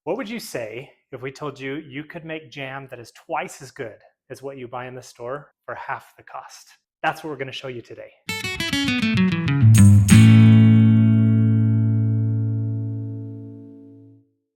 What would you say if we told you you could make jam that is twice as good as what you buy in the store for half the cost? That's what we're going to show you today.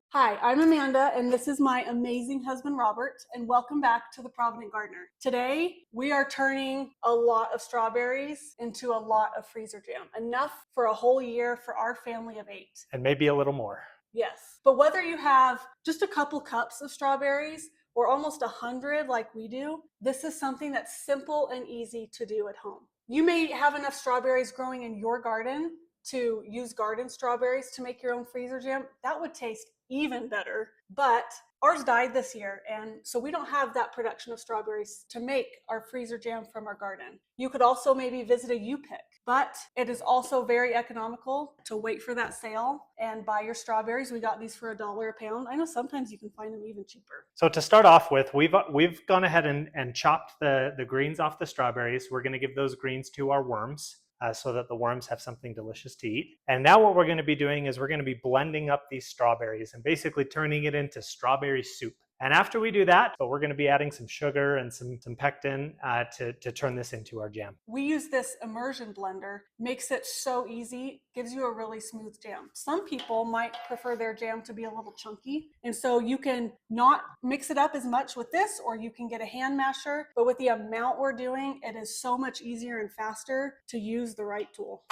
Hi, I'm Amanda, and this is my amazing husband, Robert, and welcome back to the Provident Gardener. Today, we are turning a lot of strawberries into a lot of freezer jam, enough for a whole year for our family of 8. And maybe a little more. Yes, but whether you have just a couple cups of strawberries or almost 100 like we do, this is something that's simple and easy to do at home. You may have enough strawberries growing in your garden to use garden strawberries to make your own freezer jam. That would taste even better, but ours died this year, and so we don't have that production of strawberries to make our freezer jam from our garden. You could also maybe visit a U-Pick, but it is also very economical to wait for that sale and buy your strawberries. We got these for $1 a pound. I know sometimes you can find them even cheaper. So to start off with, we've gone ahead and chopped the greens off the strawberries. We're going to give those greens to our worms. So that the worms have something delicious to eat. And now what we're going to be doing is we're going to be blending up these strawberries and basically turning it into strawberry soup. And after we do that, we're going to be adding some sugar and some pectin to turn this into our jam. We use this immersion blender, makes it so easy, gives you a really smooth jam. Some people might prefer their jam to be a little chunky, and so you can not mix it up as much with this, or you can get a hand masher, but with the amount we're doing, it is so much easier and faster to use the right tool.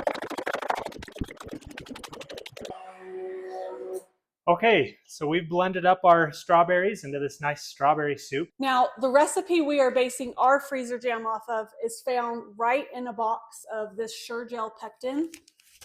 Okay, so we've blended up our strawberries into this nice strawberry soup. Now, the recipe we are basing our freezer jam off of is found right in a box of this Sure Gel pectin.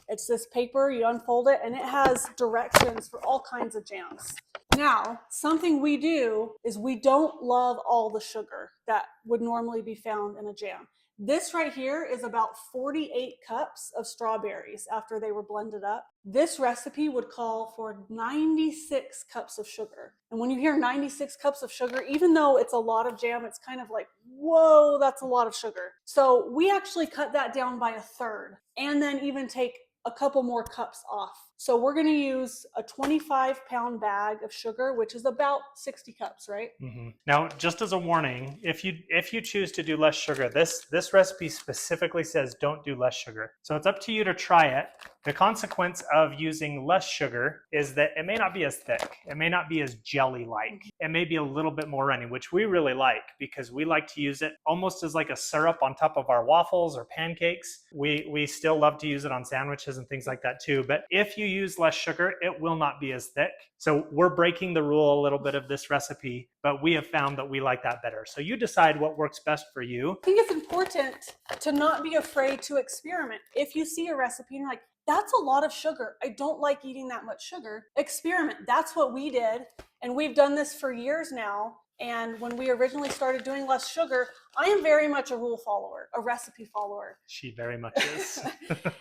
It's this paper, you unfold it, and it has directions for all kinds of jams. Now, something we do is we don't love all the sugar that would normally be found in a jam. This right here is about 48 cups of strawberries after they were blended up. This recipe would call for 96 cups of sugar. And when you hear 96 cups of sugar, even though it's a lot of jam, it's kind of like, whoa, that's a lot of sugar. So we actually cut that down by 1/3 and then even take a couple more cups off. So we're going to use a 25-pound bag of sugar, which is about 60 cups, right? Mm-hmm. Now, just as a warning, if you choose to do less sugar, this recipe specifically says don't do less sugar. So it's up to you to try it. The consequence of using less sugar is that it may not be as thick. It may not be as jelly-like. It may be a little bit more runny, which we really like because we like to use it almost as like a syrup on top of our waffles or pancakes. We still love to use it on sandwiches and things like that too. But if you use less sugar, it will not be as thick. So we're breaking the rule a little bit of this recipe, but we have found that we like that better. So you decide what works best for you. I think it's important to not be afraid to experiment. If you see a recipe and you're like, that's a lot of sugar, I don't like eating that much sugar, experiment. That's what we did. And we've done this for years now. And when we originally started doing less sugar, I am very much a rule follower, a recipe follower. She very much is.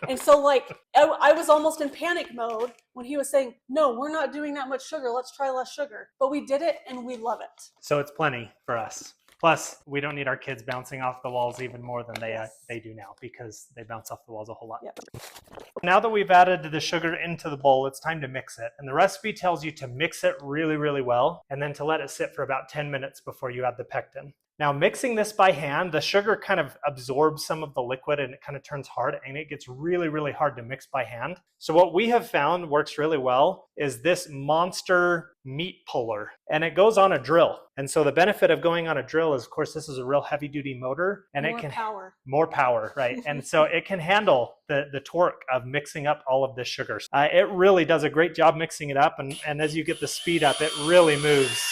And so like, I was almost in panic mode when he was saying, no, we're not doing that much sugar. Let's try less sugar. But we did it and we love it. So it's plenty for us. Plus, we don't need our kids bouncing off the walls even more than they do now because they bounce off the walls a whole lot. Yep. Now that we've added the sugar into the bowl, it's time to mix it. And the recipe tells you to mix it really, really well and then to let it sit for about 10 minutes before you add the pectin. Now, mixing this by hand, the sugar kind of absorbs some of the liquid and it kind of turns hard and it gets really, really hard to mix by hand. So what we have found works really well is this monster meat puller, and it goes on a drill. And so the benefit of going on a drill is, of course, this is a real heavy duty motor and More power. More power, right? And so it can handle the torque of mixing up all of this sugar. It really does a great job mixing it up. And as you get the speed up, it really moves.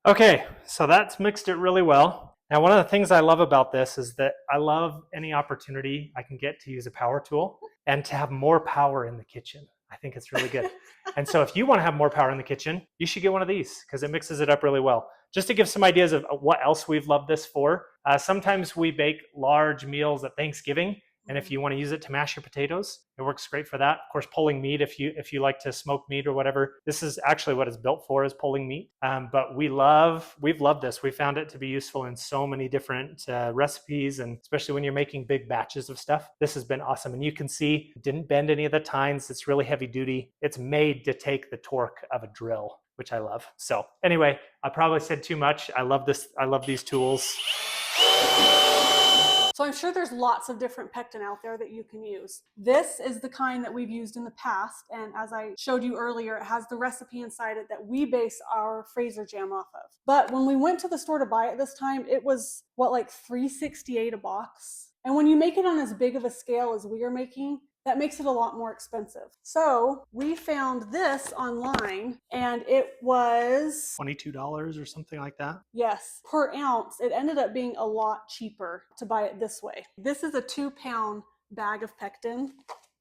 Okay, so that's mixed it really well. Now, one of the things I love about this is that I love any opportunity I can get to use a power tool and to have more power in the kitchen. I think it's really good. And so if you want to have more power in the kitchen, you should get one of these because it mixes it up really well. Just to give some ideas of what else we've loved this for, sometimes we bake large meals at Thanksgiving And if you want to use it to mash your potatoes, it works great for that. Of course, pulling meat, if you like to smoke meat or whatever, this is actually what it's built for, is pulling meat. But we've loved this. We found it to be useful in so many different recipes, and especially when you're making big batches of stuff. This has been awesome. And you can see it didn't bend any of the tines. It's really heavy duty. It's made to take the torque of a drill, which I love. So anyway, I probably said too much. I love this. I love these tools. So I'm sure there's lots of different pectin out there that you can use. This is the kind that we've used in the past, and as I showed you earlier, it has the recipe inside it that we base our freezer jam off of. But when we went to the store to buy it this time, it was like $3.68 a box. And when you make it on as big of a scale as we are making, that makes it a lot more expensive. So we found this online, and it was $22 or something like that. Yes, per ounce. It ended up being a lot cheaper to buy it this way. This is a 2-pound bag of pectin.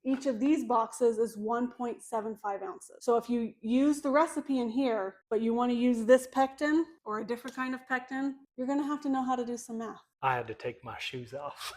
Each of these boxes is 1.75 ounces. So if you use the recipe in here, but you want to use this pectin or a different kind of pectin, you're going to have to know how to do some math. I had to take my shoes off.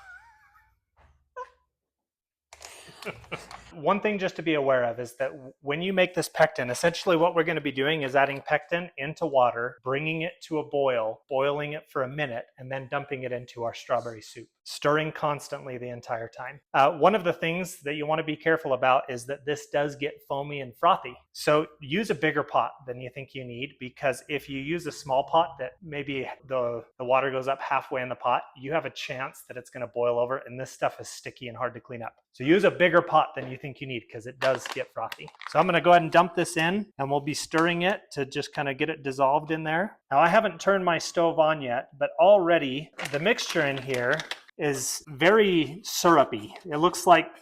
One thing just to be aware of is that when you make this pectin, essentially what we're going to be doing is adding pectin into water, bringing it to a boil, boiling it for a minute, and then dumping it into our strawberry soup, stirring constantly the entire time. One of the things that you want to be careful about is that this does get foamy and frothy. So use a bigger pot than you think you need, because if you use a small pot that maybe the water goes up halfway in the pot, you have a chance that it's going to boil over, and this stuff is sticky and hard to clean up. So use a bigger pot than you think you need, because it does get frothy. So I'm going to go ahead and dump this in, and we'll be stirring it to just kind of get it dissolved in there. Now I haven't turned my stove on yet, but already the mixture in here is very syrupy. It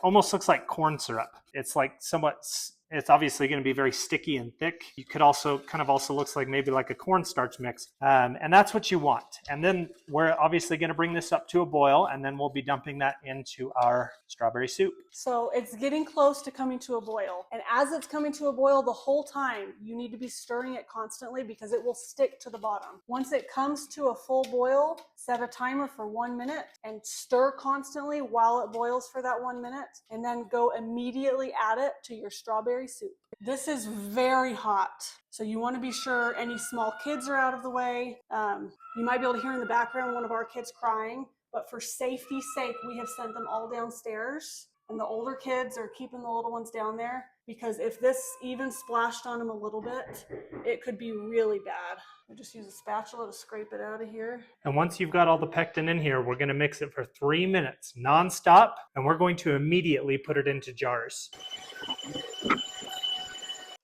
almost looks like corn syrup. It's like it's obviously going to be very sticky and thick. You could also looks like maybe like a cornstarch mix. And that's what you want. And then we're obviously going to bring this up to a boil, and then we'll be dumping that into our strawberry soup. So it's getting close to coming to a boil. And as it's coming to a boil, the whole time, you need to be stirring it constantly because it will stick to the bottom. Once it comes to a full boil, set a timer for 1 minute and stir constantly while it boils for that 1 minute, and then go immediately add it to your strawberry soup. This is very hot, so you want to be sure any small kids are out of the way. You might be able to hear in the background one of our kids crying, but for safety's sake, we have sent them all downstairs, and the older kids are keeping the little ones down there, because if this even splashed on them a little bit, it could be really bad. I just use a spatula to scrape it out of here. And once you've got all the pectin in here, we're going to mix it for 3 minutes nonstop, and we're going to immediately put it into jars.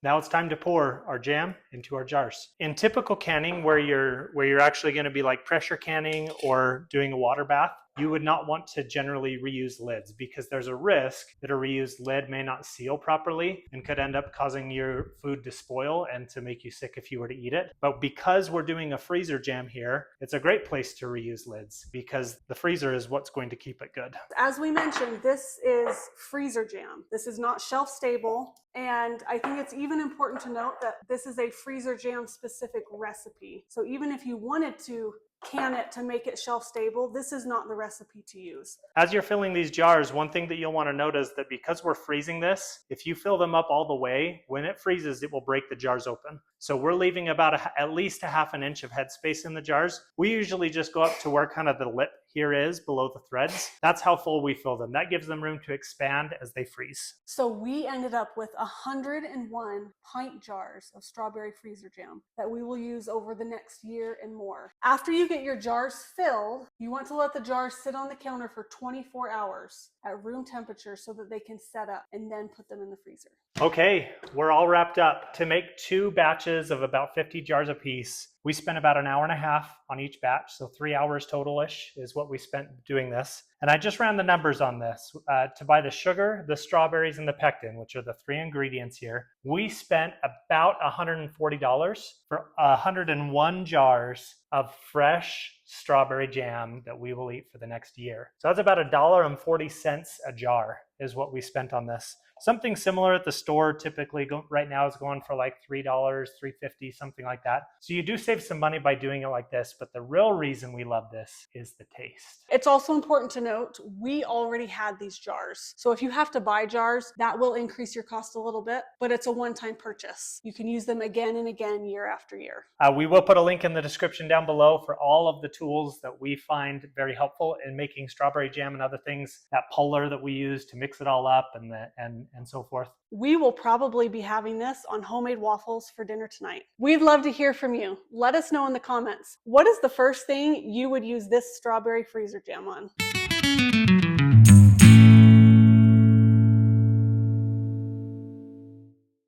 Now it's time to pour our jam into our jars. In typical canning, where you're actually going to be like pressure canning or doing a water bath, you would not want to generally reuse lids, because there's a risk that a reused lid may not seal properly and could end up causing your food to spoil and to make you sick if you were to eat it. But because we're doing a freezer jam here, it's a great place to reuse lids, because the freezer is what's going to keep it good. As we mentioned, this is freezer jam. This is not shelf stable. And I think it's even important to note that this is a freezer jam specific recipe. So even if you wanted to can it to make it shelf stable, this is not the recipe to use. As you're filling these jars, one thing that you'll want to note is that because we're freezing this, if you fill them up all the way, when it freezes, it will break the jars open. So we're leaving about at least a ½ inch of headspace in the jars. We usually just go up to where kind of the lip here is below the threads. That's how full we fill them. That gives them room to expand as they freeze. So we ended up with 101 pint jars of strawberry freezer jam that we will use over the next year and more. After you get your jars filled, you want to let the jars sit on the counter for 24 hours at room temperature so that they can set up, and then put them in the freezer. Okay, we're all wrapped up. To make 2 batches of about 50 jars apiece, we spent about an hour and a half on each batch, so 3 hours total-ish is what we spent doing this. And I just ran the numbers on this. To buy the sugar, the strawberries, and the pectin, which are the 3 ingredients here, we spent about $140 for 101 jars of fresh strawberry jam that we will eat for the next year. So that's about $1.40 a jar is what we spent on this. Something similar at the store typically right now is going for like $3, $3.50, something like that. So you do save some money by doing it like this, but the real reason we love this is the taste. It's also important to note, we already had these jars. So if you have to buy jars, that will increase your cost a little bit, but it's a one-time purchase. You can use them again and again, year after year. We will put a link in the description down below for all of the tools that we find very helpful in making strawberry jam and other things, that puller that we use to mix it all up and so forth. We will probably be having this on homemade waffles for dinner tonight. We'd love to hear from you. Let us know in the comments. What is the first thing you would use this strawberry freezer jam on?